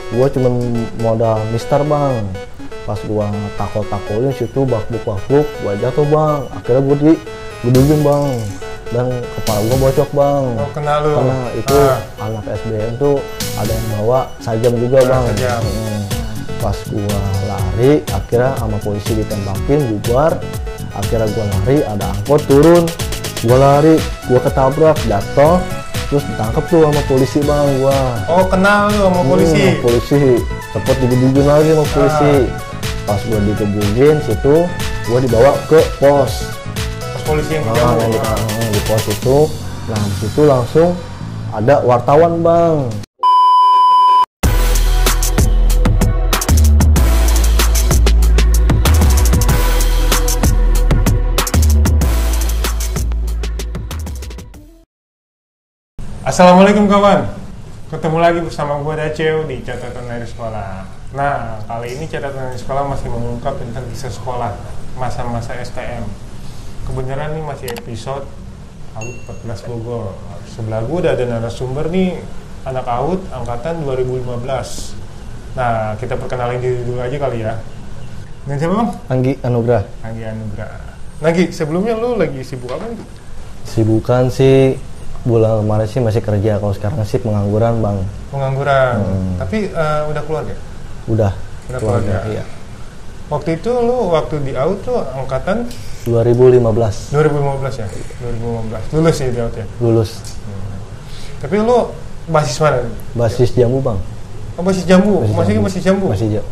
Gua cuman modal mister bang. Pas gua takol-takolin situ bakbuk, gua jatuh bang. Akhirnya gua digedugin bang, dan kepala gua bocok bang. Oh, kena lu. Karena itu anak SBM tuh ada yang bawa sajam juga bang. Sajam. Pas gua lari, akhirnya sama polisi ditembakin, bubar. Akhirnya gua lari, ada angkot turun. Gua lari, gua ketabrak, jatuh, terus ditangkap tuh sama polisi bang gua. Oh, kenal lu sama polisi. Polisi cepet digebugin lagi sama polisi. Pas gua digebugin situ, gua dibawa ke pos. Pos polisi yang di di pos itu. Nah di situ langsung ada wartawan bang. Assalamualaikum kawan, ketemu lagi bersama gue Daceo di Catatan Dari Sekolah. Nah, kali ini Catatan Dari Sekolah masih mengungkap tentang kisah sekolah masa-masa STM. Kebenaran nih masih episode AUD 14 Bogor. Sebelah gue udah ada narasumber nih, anak AUD angkatan 2015. Nah, kita perkenalin diri dulu aja kali ya. Dan siapa bang? Anggi Anugrah. Anggi Anugrah. Nagi, sebelumnya lu lagi sibuk apa nih? Sibukan sih bulan kemarin sih masih kerja, kalau sekarang sih pengangguran bang. Pengangguran. Tapi udah keluarga? Udah keluarga. Iya. Waktu itu lu waktu di AUD tuh angkatan 2015 ya? 2015. Lulus ya di AUD ya? lulus. Tapi lu basis mana? Basis Jambu bang. Oh, basis Jambu. Masih Jambu. Masih Jambu.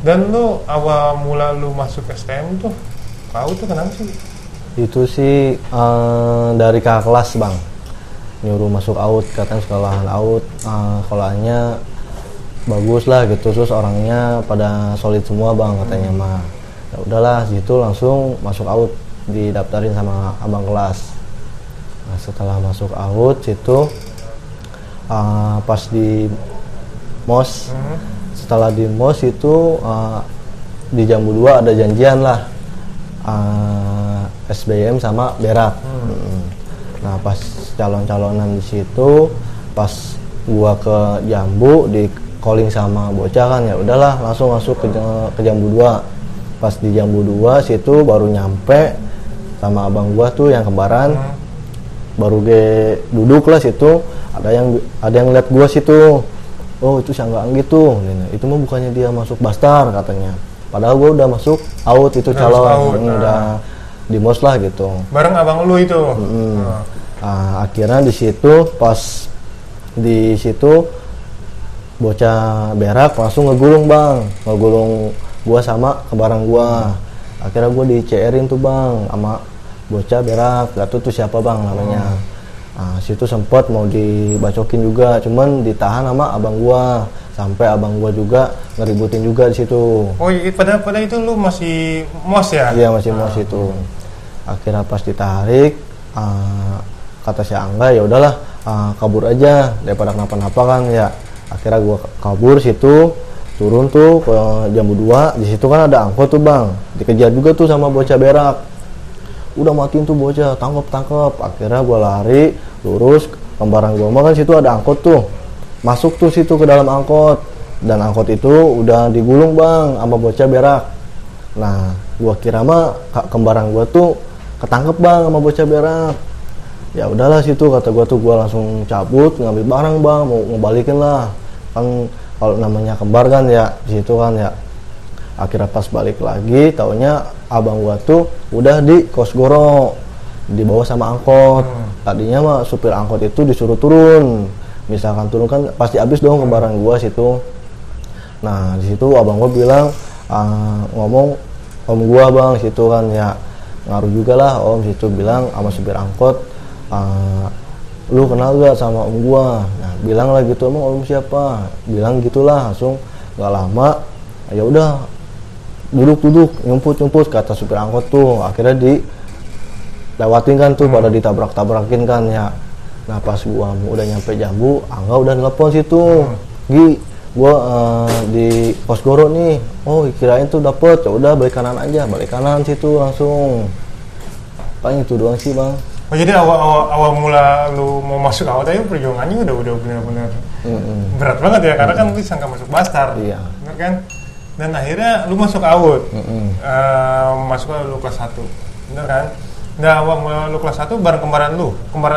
Dan lu awal mula lu masuk STM tuh ke AUD tuh kenapa sih? Itu sih dari kakak kelas bang, nyuruh masuk AUD, katanya sekolahan AUD, sekolahnya bagus lah gitu, terus orangnya pada solid semua bang katanya mah. Ya udahlah situ langsung masuk AUD, didaftarin sama abang kelas. Nah setelah masuk AUD situ pas di MOS, setelah di MOS itu di Jambu 2 ada janjian lah. SBM sama Berak. Nah pas calon-calonan di situ, pas gua ke Jambu di calling sama bocah kan, ya udahlah langsung masuk ke Jambu 2. Pas di Jambu 2 situ baru nyampe sama abang gua tuh yang kembaran. Baru duduk lah situ, ada yang lihat gua situ. Oh itu Sanggaang gitu. Itu mah bukannya dia masuk Bastar katanya. Padahal gua udah masuk AUD itu calon, udah di MOS lah gitu. Bareng abang lu itu. Akhirnya di situ pas di situ bocah Berak langsung ngegulung bang, ngegulung gua sama kebarang gua. Akhirnya gua di CR-in tuh bang sama bocah Berak, gak tuh siapa bang namanya. Situ sempet mau dibacokin juga, cuman ditahan sama abang gua. Sampai abang gua juga ngeributin juga di situ. Oh iya, pada itu lu masih MOS ya? Iya masih MOS itu. Akhirnya pas ditarik, kata si Angga ya udahlah kabur aja daripada kenapa-napa kan ya. Akhirnya gua kabur situ, turun tuh ke Jambu 2. Di situ kan ada angkot tuh bang, dikejar juga tuh sama bocah Berak. Udah matiin tuh bocah, tangkep. Akhirnya gua lari lurus, kembaran gua mah kan situ ada angkot tuh. Masuk tuh situ ke dalam angkot, dan angkot itu udah digulung bang sama bocah Berak. Nah gua kira mah kembaran gua tuh ketangkep bang sama bocah Berak. Ya udahlah situ kata gua langsung cabut ngambil barang bang, mau ngebalikin lah kan, kalau namanya kembar kan ya di situ kan ya. Akhirnya pas balik lagi taunya abang gua tuh udah di Kosgoro, dibawa sama angkot. Tadinya mah supir angkot itu disuruh turun, misalkan turun kan pasti habis dong kembaran gua situ. Nah di situ abang gua bilang ngomong om gua bang situ kan ya, ngaruh juga lah om situ, bilang sama supir angkot, lu kenal gak sama om gua? Nah bilang lah gitu, emang om siapa? Bilang gitulah, langsung gak lama ya udah duduk nyumput kata supir angkot tuh. Akhirnya dilewatin kan tuh, pada ditabrak-tabrakin kan ya. Nah pas gua udah nyampe Jambu, Angga udah nelpon situ, Gi gua di Kosgoro nih. Oh kirain tuh dapet, ya udah balik kanan aja, balik kanan situ langsung. Paling itu doang sih bang. Oh jadi awal mula lu mau masuk awal tapi perjuangannya udah benar-benar berat banget ya, karena kan lu disangka masuk Baskar, bener kan? Dan akhirnya lu masuk AUD, masuk lu kelas 1, bener kan? Nah awal mula lu kelas 1 bareng kembaran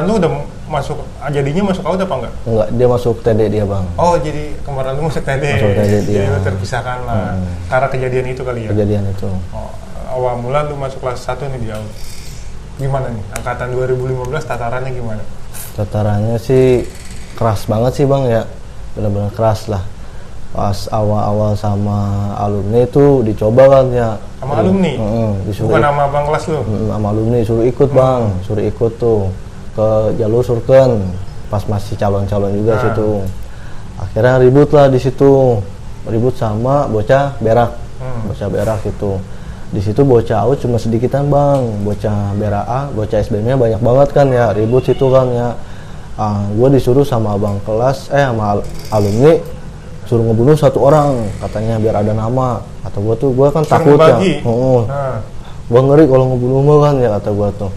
lu udah masuk, jadinya masuk AUD apa enggak? Enggak, dia masuk TD dia bang. Oh jadi kembaran lu masuk TD, dia. Jadi lu terpisahkan lah, karena kejadian itu kali ya? Kejadian itu. Oh, awal mula lu masuk kelas 1 nih di AUD. Gimana nih, angkatan 2015 tatarannya gimana? Tatarannya sih keras banget sih bang ya, benar-benar keras lah. Pas awal-awal sama alumni itu dicoba kan ya. Sama alumni? Bukan sama abang kelas lu? Sama alumni, suruh ikut bang, suruh ikut tuh ke jalur surken, pas masih calon-calon juga situ. Akhirnya ribut lah di situ, ribut sama bocah berak, bocah berak itu. Di situ bocah AUD cuma sedikitan bang, bocah BRA, bocah SBM-nya banyak banget kan ya, ribut situ kan ya. Gue disuruh sama abang kelas, sama alumni, suruh ngebunuh 1 orang, katanya biar ada nama. Kata gue tuh, gue kan takut ya. Gue ngeri kalau ngebunuh mah kan ya, kata gue tuh.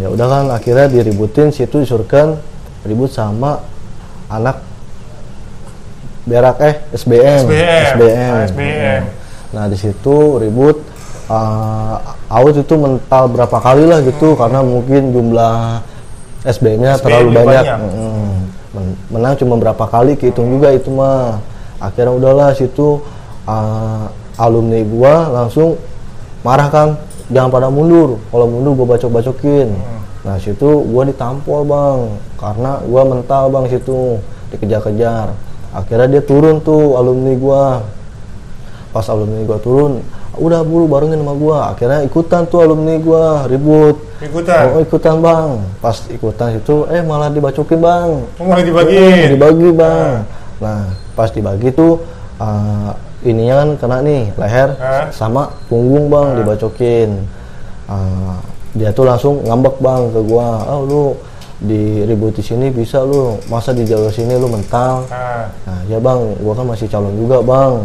Ya udah kan, akhirnya diributin situ, disuruhkan ribut sama anak berak SBM. Nah di situ ribut. AUD itu mental berapa kali lah gitu, karena mungkin jumlah SBM-nya terlalu banyak. Menang cuma berapa kali, kehitung juga itu mah. Akhirnya udahlah situ alumni gua langsung marah kan, jangan pada mundur, kalau mundur gua bacok-bacokin. Nah situ gua ditampol bang, karena gua mental bang situ, dikejar-kejar. Akhirnya dia turun tuh alumni gua. Pas alumni gua turun, udah buru barengin sama gua. Akhirnya ikutan tuh alumni gua ribut. Ikutan bang. Pas ikutan itu malah dibacokin bang. Malah dibagi bang. Nah pas dibagi tuh ininya kan kena nih leher sama punggung bang, dibacokin. Dia tuh langsung ngambek bang ke gua, lu diribut di sini bisa lu, masa di jalur sini lu mental. Nah ya bang, gua kan masih calon juga bang.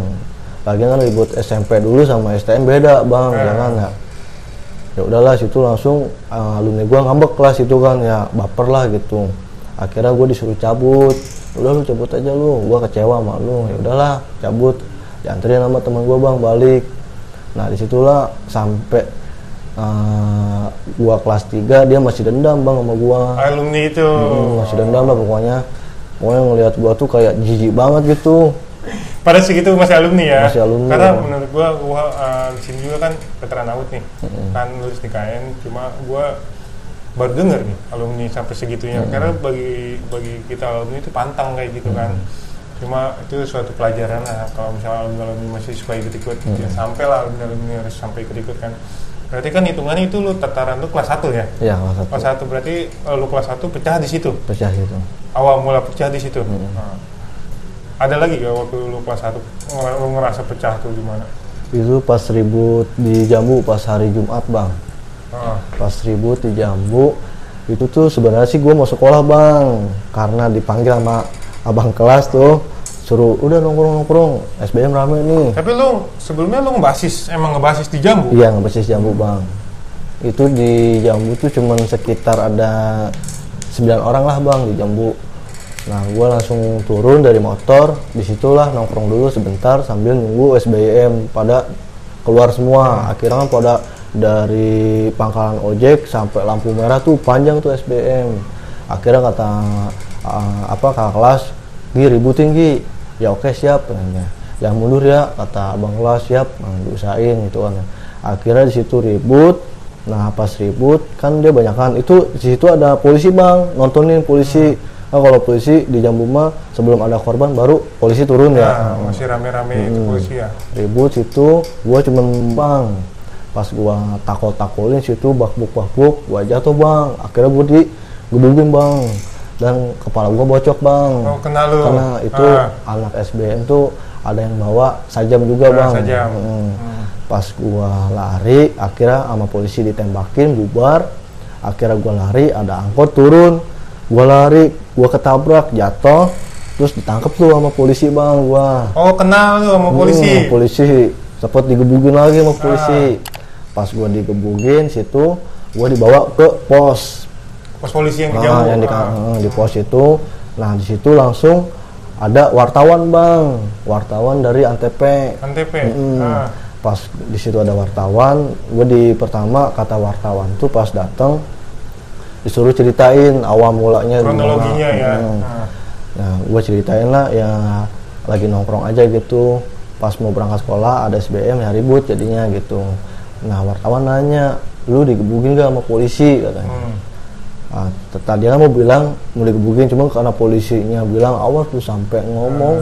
Lagian kan ribut SMP dulu sama STM beda bang, jangan ya. Ya udahlah situ langsung alumni gua ngambek kelas itu kan ya, baper lah gitu. Akhirnya gua disuruh cabut. Udah lu cabut aja lu, gua kecewa sama lu. Ya udahlah cabut, dianterin sama teman gua bang balik. Nah disitulah sampai gua kelas 3 dia masih dendam bang sama gua. Alumni itu masih dendam lah pokoknya ngelihat gua tuh kayak jijik banget gitu. Pada segitu masih alumni ya. Masih alumni. Karena menurut gua di sini juga kan veteran AUD nih. Kan lulus di KN, cuma gua baru dengar nih alumni sampai segitunya. Karena bagi kita alumni itu pantang kayak gitu kan. Cuma itu suatu pelajaran lah, kalau misalnya alumni masih suka ikut-ikut, ya sampai lah alumni harus sampai ikut-ikut kan. Berarti kan hitungannya itu lu tataran lu kelas 1 ya? Iya, kelas 1. Berarti lu kelas 1 pecah di situ? Pecah gitu. Awal mula pecah di situ? Ada lagi gak waktu lu kelas 1 lu ngerasa pecah tuh gimana? Itu pas ribut di Jambu pas hari Jumat bang. Pas ribut di Jambu itu tuh sebenarnya sih gue mau sekolah bang, karena dipanggil sama abang kelas tuh, suruh udah nongkrong SBM rame nih. Tapi lu sebelumnya lu ngebasis di Jambu? Iya, ngebasis Jambu bang. Itu di Jambu tuh cuman sekitar ada 9 orang lah bang di Jambu. Nah gue langsung turun dari motor, disitulah nongkrong dulu sebentar sambil nunggu SBM pada keluar semua. Akhirnya kan pada dari pangkalan ojek sampai lampu merah tuh panjang tuh SBM. Akhirnya kata kakak kelas, Gi ributin Gi. Ya oke siap, yang mundur ya kata abang kelas, siap, diusahain gitu kan. Akhirnya di situ ribut. Nah pas ribut kan dia banyakan itu, di situ ada polisi bang, nontonin polisi. Nah kalau polisi di Jambu mah sebelum ada korban baru polisi turun ya. Masih rame-rame itu polisi ya. Ribut situ, gua cuman bang, pas gua takol-takolin situ bakbuk, gua jatuh bang. Akhirnya gua digebugin bang, dan kepala gua bocok bang. Oh kena lu? Karena itu anak SBM tuh ada yang bawa sajam juga bang. Sajam. Pas gua lari, akhirnya sama polisi ditembakin, bubar. Akhirnya gua lari, ada angkot turun. Gua lari, gua ketabrak, jatuh, terus ditangkap tuh sama polisi bang gua. Oh kenal lu sama polisi? Polisi, sempat digebugin lagi sama polisi. Pas gua digebugin situ, gua dibawa ke pos Pos polisi yang di Jambu. Yang di pos itu. Nah di situ langsung ada wartawan bang, wartawan dari Antep. Pas di situ ada wartawan, gue pertama kata wartawan tuh pas datang disuruh ceritain awal mulanya kronologinya ya. Nah gue ceritain lah ya lagi nongkrong aja gitu, pas mau berangkat sekolah ada SBM ya ribut jadinya gitu. Nah wartawan nanya, lu digebukin gak sama polisi katanya. Nah, tadi mau bilang mau digebukin, cuma karena polisinya bilang awas tuh sampai ngomong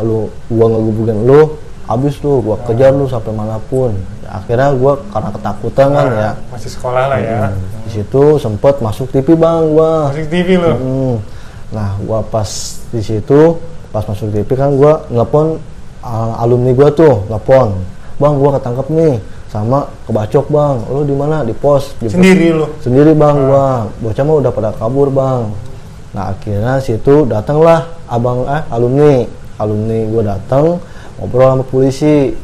lalu gua ngegebukin lu, abis tuh gua kejar lu sampai manapun. Ya, akhirnya gua karena ketakutan kan ya. Masih sekolah lah ya. Di situ sempet masuk TV bang gua. Masuk TV lo. Nah gua pas di situ pas masuk TV kan gua ngelepon alumni gua tuh ngelepon, bang gua ketangkep nih sama kebacok bang, lu di mana? Di pos. Sendiri lu? Sendiri bang gua, bocah mah udah pada kabur bang. Nah akhirnya situ datanglah alumni gua datang ngobrol sama polisi,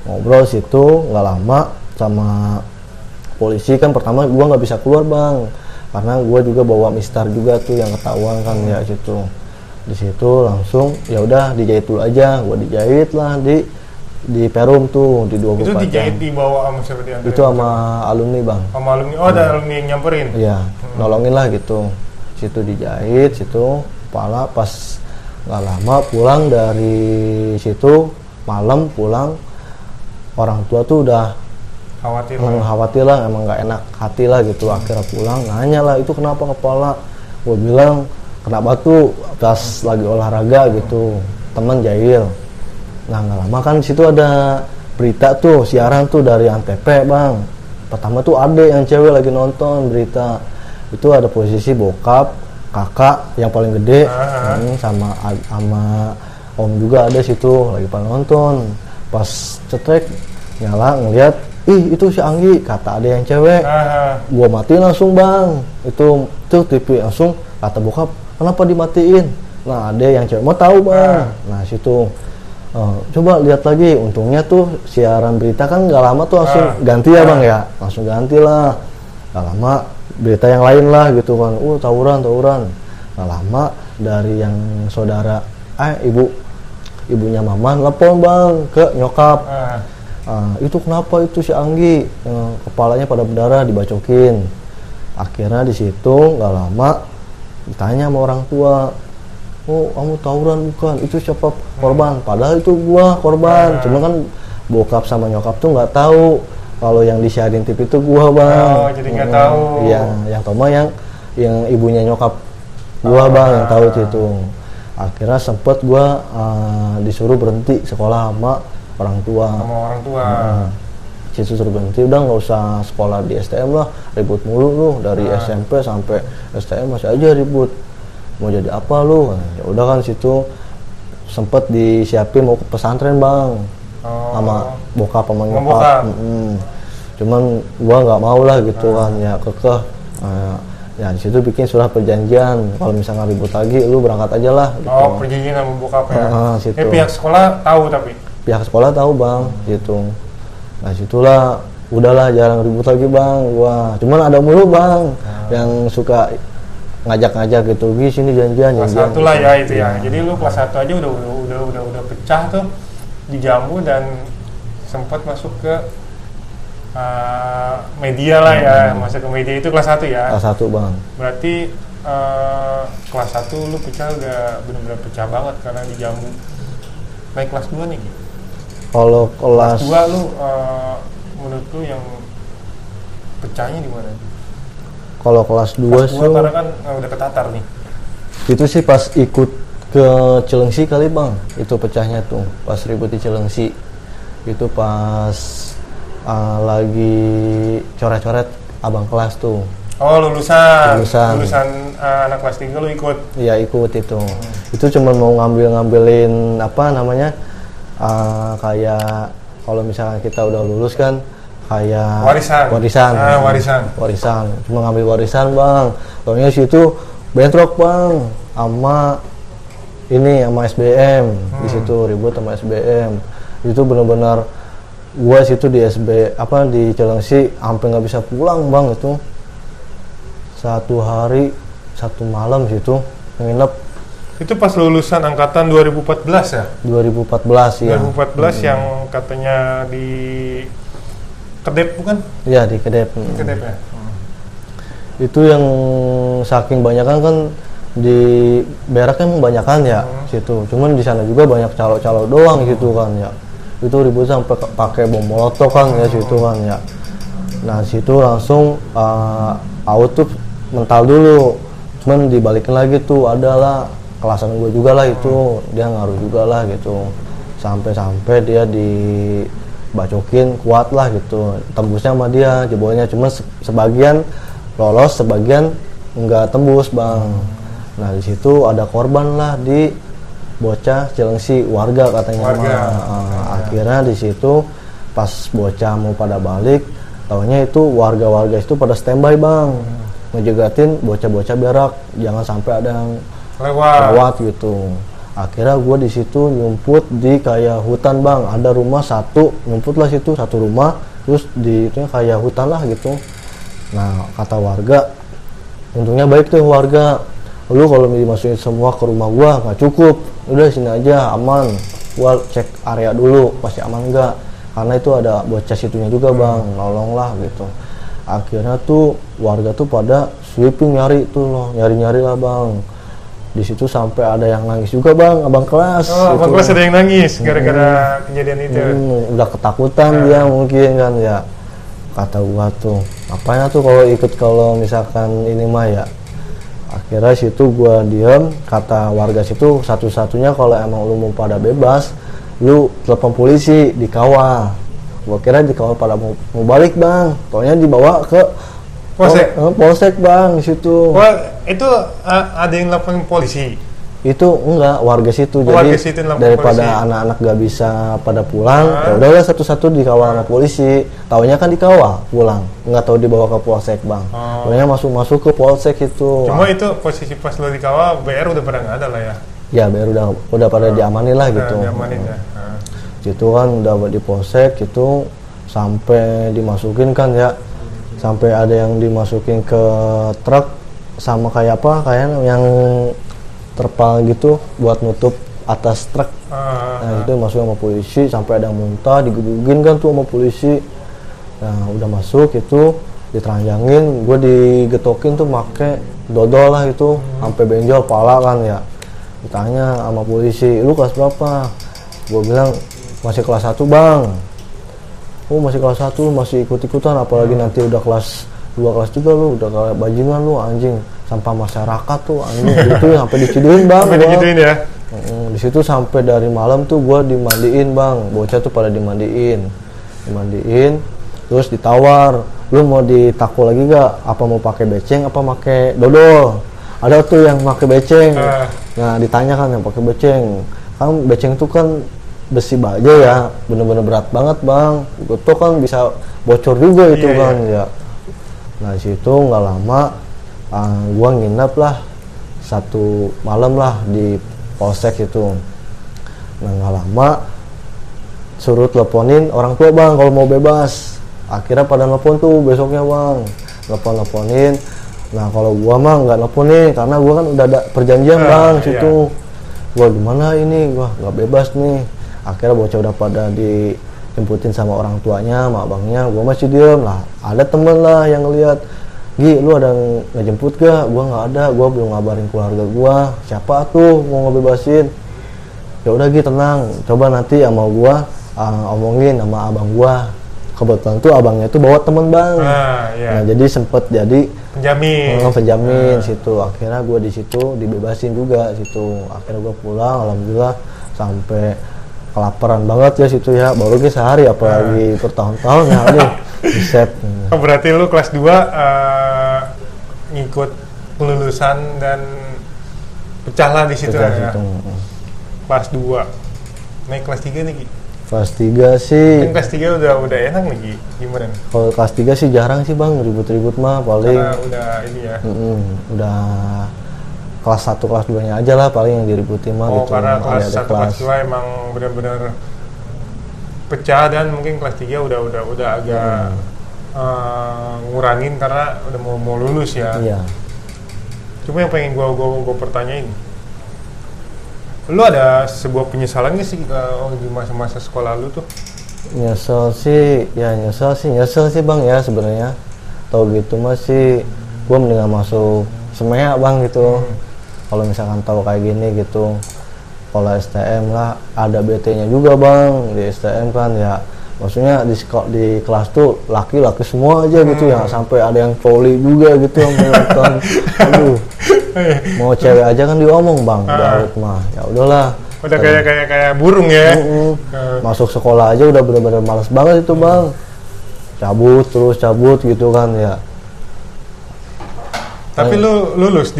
ngobrol situ nggak lama sama polisi kan pertama gua nggak bisa keluar bang, karena gua juga bawa mistar juga tuh yang ketahuan kan ya situ. Di situ langsung ya udah dijahit dulu aja, gua dijahit lah di Perum tuh di 24 Itu dijahit dibawa sama siapa di antara? Itu sama alumni bang. Sama alumni, ada alumni yang nyamperin? Iya, nolongin lah gitu. Situ dijahit, situ kepala pas nggak lama pulang dari situ malam pulang orang tua tuh udah khawatir lah, emang nggak enak hati lah gitu. Akhirnya pulang nanya lah itu kenapa kepala, gue bilang kena batu pas lagi olahraga gitu, temen jahil. Nah nggak lama kan situ ada berita tuh siaran tuh dari Antep bang. Pertama tuh adek yang cewek lagi nonton berita, itu ada posisi bokap, kakak yang paling gede, sama om juga ada situ lagi pada nonton. Pas cetek nyala ngeliat, ih itu si Anggi, kata ada yang cewek. Gua matiin langsung bang, itu TV langsung kata bokap, kenapa dimatiin? Nah ada yang cewek mau tahu bang. Nah situ coba lihat lagi, untungnya tuh siaran berita kan nggak lama tuh langsung ganti ya bang ya, langsung ganti lah. Nggak lama berita yang lain lah gitu kan, tawuran. Nggak lama dari yang saudara ibunya mama telepon bang ke nyokap. Itu kenapa itu si Anggi kepalanya pada berdarah dibacokin. Akhirnya di situ nggak lama ditanya sama orang tua, kamu tawuran bukan? Itu siapa korban? Padahal itu gua korban. Cuma kan bokap sama nyokap tuh nggak tahu kalau yang disiarin TV itu gua bang. Jadi nggak tahu. Iya, yang tahu mah yang ibunya nyokap gua bang yang tahu itu. Akhirnya sempet gua disuruh berhenti sekolah sama orang tua. Situ suruh berhenti, udah nggak usah sekolah di STM lah, ribut mulu lu dari SMP sampai STM masih aja ribut. Mau jadi apa lu? Ya udah kan situ sempet disiapin mau ke pesantren bang, sama bokap sama nyokap. Cuman gua nggak mau lah gitu kan, ya kekeh. Ya di situ bikin surat perjanjian, kalau misalnya ribut lagi lu berangkat aja lah. Gitu. Perjanjian sama bokap ya. Situ. Pihak sekolah tahu tapi. Pihak sekolah tahu bang, gitu. Nah situlah udahlah jarang ribut lagi bang gua. Cuman ada mulu bang yang suka ngajak-ngajak gitu, sini janjian. Kelas 1 lah ya itu ya. Jadi lu kelas 1 aja udah pecah tuh di Jambu dan sempat masuk ke media lah ya. Masuk ke media itu kelas 1 ya. Kelas 1 bang. Berarti kelas 1 lu pecah udah benar-benar pecah banget karena di Jambu. Naik kelas 2 nih. Kalau kelas 2 lu menurut lu yang pecahnya di mana? Kalau kelas 2 sih karena kan udah ketatar nih. Itu sih pas ikut ke Cilengsi kali bang, itu pecahnya tuh pas ribut di Cilengsi. Itu pas lagi coret-coret abang kelas tuh. Lulusan anak kelas 3 lu ikut? Iya ikut itu. Itu cuma mau ngambilin apa namanya, kayak kalau misalnya kita udah lulus kan kayak warisan. Cuma ngambil warisan bang. Soalnya situ bentrok bang sama SBM. Di situ ribut sama SBM. Itu benar-benar gua situ di di Cilengsi sampai nggak bisa pulang bang itu. 1 hari 1 malam situ nginep. Itu pas lulusan angkatan 2014 ya? 2014 ya. 2014 yang katanya di Kedep bukan? Iya di Kedep. Kedep ya. Itu yang saking banyakan kan di beraknya emang banyakan ya situ. Cuman di sana juga banyak calo-calo doang gitu kan ya. Itu ribut sampai pakai bom molotov kan ya situ kan ya. Nah situ langsung out tuh mental dulu. Cuman dibalikin lagi tuh adalah kelasan gue juga lah itu, dia ngaruh juga lah gitu. Sampai dia dibacokin kuat lah gitu. Tembusnya sama dia jebolnya, cuma sebagian lolos, sebagian nggak tembus bang. Nah di situ ada korban lah di bocah Cilengsi, warga katanya. Akhirnya di situ pas bocah mau pada balik, taunya itu warga-warga itu pada standby bang, ngejegatin bocah-bocah berak jangan sampai ada yang lewat gitu. Akhirnya gue di situ nyumput di kayak hutan bang, ada rumah satu, nyumput lah situ satu rumah, terus di itu kayak hutan lah gitu. Nah kata warga, untungnya baik tuh warga, lu kalau dimasukin semua ke rumah gua nggak cukup, udah sini aja aman, gua cek area dulu masih aman nggak, karena itu ada bocah situnya juga bang, nolong lah gitu. Akhirnya tuh warga tuh pada sweeping nyari tuh loh, nyari lah bang. Di situ sampai ada yang nangis juga bang, abang kelas. Oh, abang kelas ada yang nangis gara-gara kejadian itu. Udah ketakutan dia mungkin kan ya. Kata gua tuh, apanya tuh kalau ikut kalau misalkan ini mah ya. Akhirnya situ gua diem, kata warga situ satu-satunya kalau emang lu mau pada bebas, lu telepon polisi, dikawal. Gua kira dikawal pada mau balik bang, taunya dibawa ke polsek bang di situ. Wah, itu ada yang nelfon polisi? Itu enggak, warga situ. Jadi warga situ daripada anak-anak gak bisa pada pulang, ya udahlah satu-satu dikawal sama polisi. Taunya kan dikawal pulang, nggak tahu dibawa ke polsek bang. Taunya masuk ke polsek itu. Cuma itu posisi pas lo dikawal, BR udah pada nggak ada lah ya? Ya BR udah pada diamanin lah gitu. Diamanin ya. Itu kan udah di polsek itu sampai dimasukin kan ya, sampai ada yang dimasukin ke truk sama kayak apa, kayak yang terpal gitu buat nutup atas truk. Nah itu masuk sama polisi, sampai ada yang muntah, digebugin kan tuh sama polisi. Nah udah masuk itu diteranjangin, gue digetokin tuh make dodol lah itu, sampai benjol pala kan ya. Ditanya sama polisi, lu kelas berapa? Gue bilang masih kelas 1 bang. Oh masih kelas 1, masih ikut-ikutan, apalagi nanti udah kelas 2, kelas 3 lu udah kayak bajingan lu anjing, sampah masyarakat tuh anjing gitu. Sampai diciduin bang. Sampai diciduin ya. Di situ sampai dari malam tuh gua dimandiin bang, bocah tuh pada dimandiin, terus ditawar, lu mau ditakul lagi gak? Apa mau pakai beceng apa pakai dodol? Ada tuh yang pakai beceng. Nah ditanya kan yang pakai beceng, kan beceng tuh kan besi baja ya, bener-bener berat banget bang, itu kan bisa bocor juga itu kan ya. Nah situ nggak lama gua nginep lah 1 malam lah di polsek itu. Nah nggak lama suruh teleponin orang tua bang kalau mau bebas. Akhirnya pada nelpon tuh besoknya bang, teleponin. Nah kalau gua mah nggak nelponin karena gua kan udah ada perjanjian bang situ. Gua gimana ini, gua nggak bebas nih. Akhirnya bocah udah pada dijemputin sama orang tuanya, sama abangnya. Gue masih diem lah. Ada temen lah yang ngeliat, Gi, lu ada ngejemput gak? Gue nggak ada. Gue belum ngabarin keluarga gue. Siapa tuh mau ngebebasin? Ya udah Gi, tenang. Coba nanti sama gue omongin sama abang gue. Kebetulan tuh abangnya tuh bawa temen bang. Nah jadi sempet jadi penjamin situ. Akhirnya gue di situ dibebasin juga situ. Akhirnya gue pulang, alhamdulillah sampai kelaparan banget ya situ ya, baru sehari apalagi bertahun-tahun ya aduh riset. Berarti lu kelas 2 ngikut kelulusan dan pecah lah di situ ya. Kelas 2 naik kelas 3 nih Ki. Kelas 3 sih. Kan kelas 3 udah enak nih Ki. Gimana? Kalau kelas 3 sih jarang sih bang, ribut-ribut mah paling. Karena udah ini ya. Udah kelas 1, kelas 2 nya aja lah paling yang diributin mah gitu. Karena kelas 1, kelas 2 emang benar-benar pecah, dan mungkin kelas 3 udah agak ngurangin karena udah mau lulus ya. Iya. Cuma yang pengen gue pertanyain, lu ada sebuah penyesalan nggak sih di masa-masa sekolah lu tuh? Nyesel sih bang ya sebenarnya. Tau gitu masih gue mendingan masuk SMEA bang gitu. Kalau misalkan tahu kayak gini gitu. Kalau STM lah ada BT-nya juga bang di STM kan ya. Maksudnya di kelas tuh laki-laki semua aja gitu ya, sampai ada yang poli juga gitu yang nonton. Aduh, mau cewek aja kan diomong bang, Daud mah. Ya udahlah. Udah kayak burung ya. Masuk sekolah aja udah benar-benar malas banget itu bang. Cabut gitu kan ya. Tapi lu lulus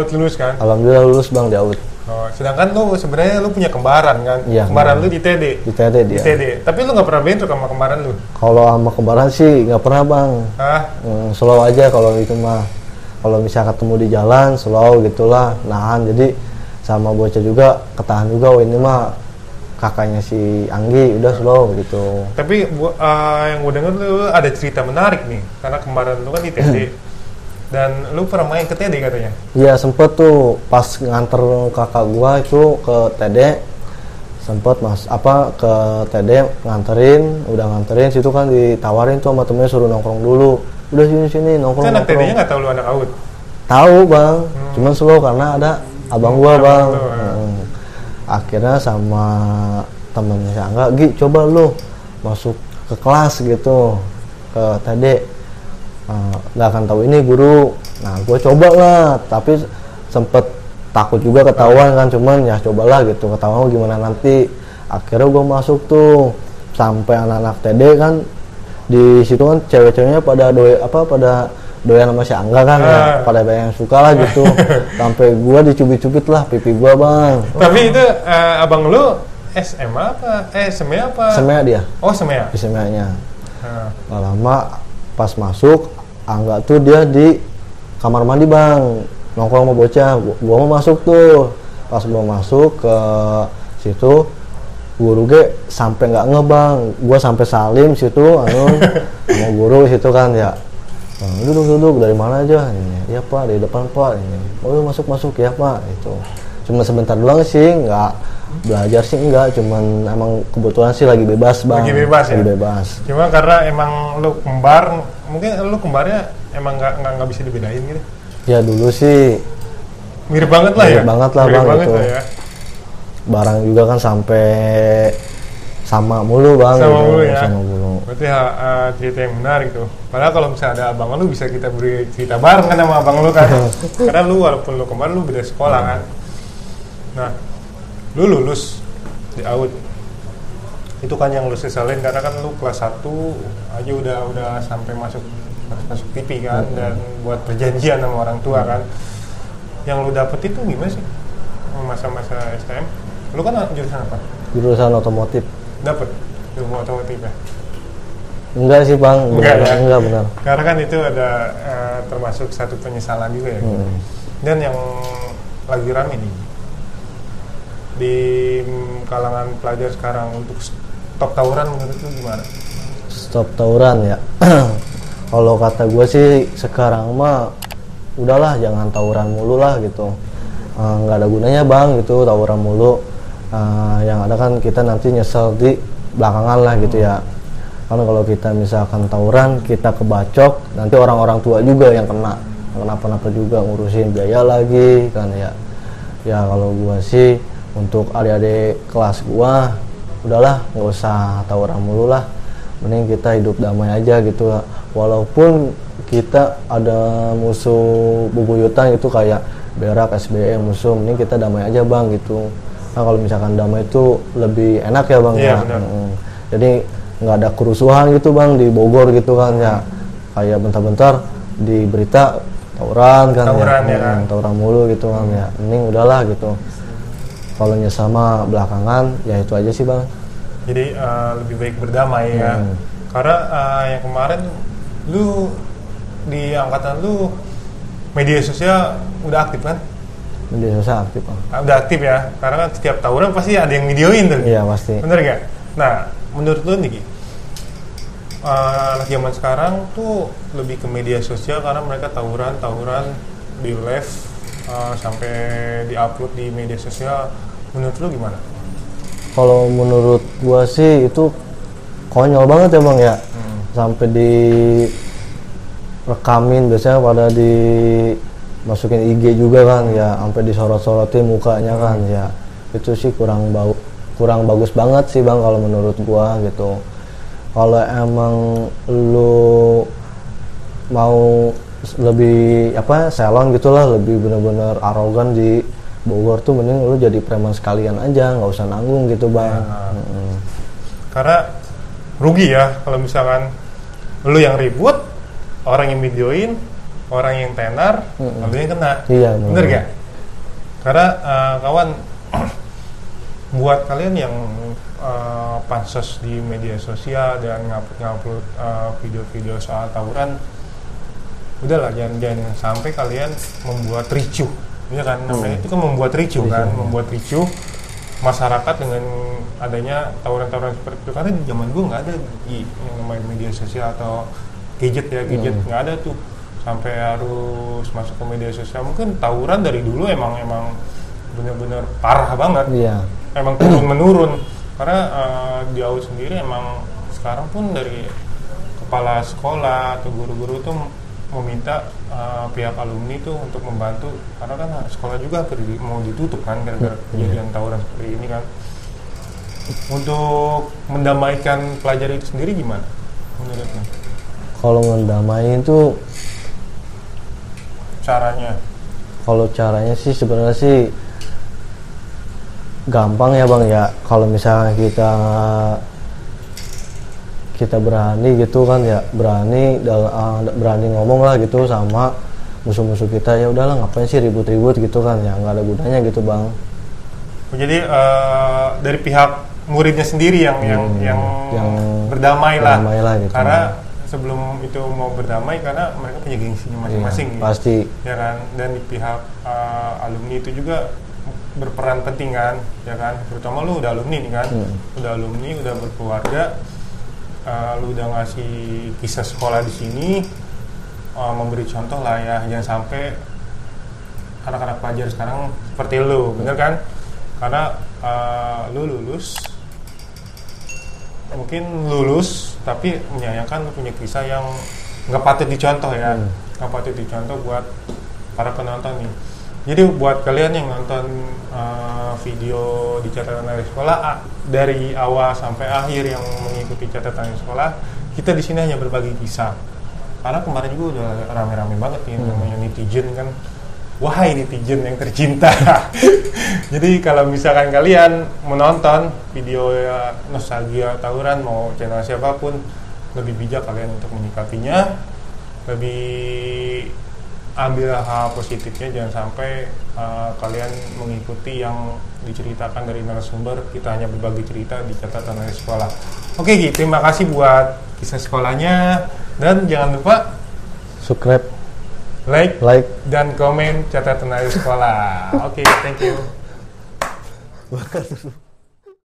lulus kan? Alhamdulillah lulus bang di AUT. Oh, sedangkan lu sebenarnya lu punya kembaran kan? Iya, kembaran lu di TD. Di TD dia. Di TD. Tapi lu nggak pernah bentrok sama kembaran lu? Kalau sama kembaran sih nggak pernah bang. Hah? Slow aja kalau itu mah. Kalau bisa ketemu di jalan slow gitulah, nahan. Jadi sama bocah juga ketahan juga. Oh, ini mah kakaknya si Anggi udah slow gitu. Tapi yang gue denger lu ada cerita menarik nih, karena kembaran lu kan di TD. Dan lu pernah main ke TD katanya? Iya sempet tuh pas nganter kakak gua itu ke TD, sempet ke TD nganterin situ kan ditawarin tuh sama temennya suruh nongkrong dulu. Udah sini nongkrong. Kan anak TD-nya nggak tahu lu anak AUT? Tahu bang, cuman slow karena ada abang gua bang. Akhirnya sama temennya si Angga, Gi coba lu masuk ke kelas gitu ke TD. Nggak akan tahu ini guru. Nah gue coba lah, tapi sempet takut juga ketahuan kan, cuman ya cobalah gitu, ketahuan gimana nanti. Akhirnya gue masuk tuh, sampai anak-anak TD kan di situ kan cewek-ceweknya pada doyan sama si Angga kan ya, pada banyak yang suka lah gitu. Sampai gue dicubit-cubit lah pipi gue bang. Tapi itu abang lu SMA apa? SMEA apa? SMEA dia. Oh SMEA. SMEA-nya. Gak lama pas masuk Angga tuh dia di kamar mandi bang, nongkrong sama bocah. Gua mau masuk tuh, pas gua masuk ke situ guru sampai nggak ngebang, gua sampai salim situ sama guru situ kan ya. Duduk dari mana aja? Ini, iya pak, di depan pak. Ini, oh masuk ya pak. Itu cuma sebentar doang sih, nggak belajar sih enggak, cuman emang kebetulan sih lagi bebas bang. Lagi bebas ya? Bebas. Cuma karena emang lu kembar, mungkin lu kembarnya emang nggak bisa dibedain gitu? Ya dulu sih mirip banget lah ya? Mirip banget lah mirip bang banget itu lah ya. Barang juga kan sampai sama mulu bang. Sama gitu. mulu ya? Sama mulu. Berarti cerita yang menarik tuh. Padahal kalau misalnya ada abang lu bisa kita beri cerita bareng kan sama abang lu kan? Karena lu walaupun lu kembar lu beda sekolah kan? Nah, lu lulus di AUT itu kan yang lu sesalin karena kan lu kelas 1 aja udah sampai masuk TV kan, dan buat perjanjian sama orang tua kan. Yang lu dapet itu gimana sih masa-masa STM? Lu kan jurusan apa? Jurusan otomotif. Dapet ilmu otomotif ya? Enggak sih bang, enggak benar. Karena kan itu ada termasuk satu penyesalan juga ya. Dan yang lagi rame nih di kalangan pelajar sekarang untuk stop tawuran, menurut lu gimana? Stop tawuran ya. Kalau kata gue sih sekarang mah udahlah jangan tawuran mulu lah gitu. Nggak ada gunanya bang gitu tawuran mulu. Yang ada kan kita nanti nyesel di belakangan lah gitu ya. Karena kalau kita misalkan tawuran kita kebacok, nanti orang-orang tua juga yang kena, kenapa-napa juga ngurusin biaya lagi kan ya. Ya kalau gue sih untuk adik-adik kelas gua udahlah nggak usah tawuran mulu lah, mending kita hidup damai aja gitu. Walaupun kita ada musuh bebuyutan itu kayak berak, SBM musuh, mending kita damai aja bang gitu. Nah kalau misalkan damai itu lebih enak ya bang. Iya, ya. Jadi nggak ada kerusuhan gitu bang di Bogor gitu kan ya, kayak bentar-bentar di berita tawuran kan ya, tawuran mulu gitu kan ya, mending udahlah gitu. Kalau sama belakangan ya itu aja sih bang. Jadi lebih baik berdamai ya. Karena yang kemarin lu di angkatan lu media sosial udah aktif kan? Media sosial aktif bang. Udah aktif ya. Karena kan setiap tawuran pasti ada yang videoin tuh. Iya pasti. Bener gak? Nah menurut lu nih anak zaman sekarang tuh lebih ke media sosial karena mereka tawuran di live sampai di-upload di media sosial, menurut lu gimana? Kalau menurut gua sih itu konyol banget ya bang ya. Sampai di rekamin, biasanya pada dimasukin IG juga kan ya, sampai disorot-sorotin mukanya kan ya. Itu sih kurang bagus banget sih bang kalau menurut gua gitu. Kalau emang lu mau lebih salon gitulah, lebih benar-benar arogan di Bogor tuh, mending lu jadi preman sekalian aja, nggak usah nanggung gitu bang. Karena rugi ya kalau misalkan lu yang ribut, orang yang videoin, orang yang tenar, lu yang kena. Iya, bener gak? Karena kawan, buat kalian yang pansos di media sosial dan ngupload video-video soal tawuran, udahlah jangan sampai kalian membuat ricuh. Iya kan, namanya itu kan membuat ricuh kan, membuat ricuh masyarakat dengan adanya tawuran-tawuran seperti itu. Karena di zaman gue nggak ada yang namanya media sosial atau gadget nggak ada tuh sampai harus masuk ke media sosial. Mungkin tawuran dari dulu emang benar-benar parah banget, emang turun menurun. Karena di AUD sendiri emang sekarang pun dari kepala sekolah atau guru-guru itu meminta pihak alumni itu untuk membantu, karena kan sekolah juga mau ditutup kan gara-gara kejadian tawuran seperti ini kan. Untuk mendamaikan pelajar itu sendiri gimana menurutnya? Kalau mendamaikan itu caranya? Kalau caranya sih sebenarnya sih gampang ya bang ya. Kalau misalnya kita berani gitu kan ya, berani ngomong lah gitu sama musuh-musuh kita, ya udahlah ngapain sih ribut-ribut gitu kan ya, nggak ada gunanya gitu bang. Jadi dari pihak muridnya sendiri yang berdamai lah gitu. Karena sebelum itu mau berdamai, karena mereka punya gengsinya masing-masing gitu. Pasti ya kan. Dan di pihak alumni itu juga berperan penting kan ya kan, terutama lu udah alumni nih kan, udah alumni, udah berkeluarga, lu udah ngasih kisah sekolah di sini, memberi contoh lah ya, jangan sampai anak-anak pelajar sekarang seperti lu, bener kan? Karena lu lulus tapi menyayangkan lu punya kisah yang nggak patut dicontoh ya, nggak patut dicontoh buat para penonton nih. Jadi buat kalian yang nonton video di catatan dari sekolah dari awal sampai akhir, yang mengikuti catatan dari sekolah, kita di sini hanya berbagi kisah. Karena kemarin juga udah rame-rame banget nih namanya netizen kan. Wahai netizen yang tercinta. Jadi kalau misalkan kalian menonton video nostalgia tawuran, mau channel siapapun, lebih bijak kalian untuk menyikapinya, lebih ambil hal positifnya, jangan sampai kalian mengikuti yang diceritakan dari narasumber. Kita hanya berbagi cerita di catatan dari sekolah. Oke Gi, terima kasih buat kisah sekolahnya, dan jangan lupa subscribe, like dan komen catatan dari sekolah. Oke, thank you.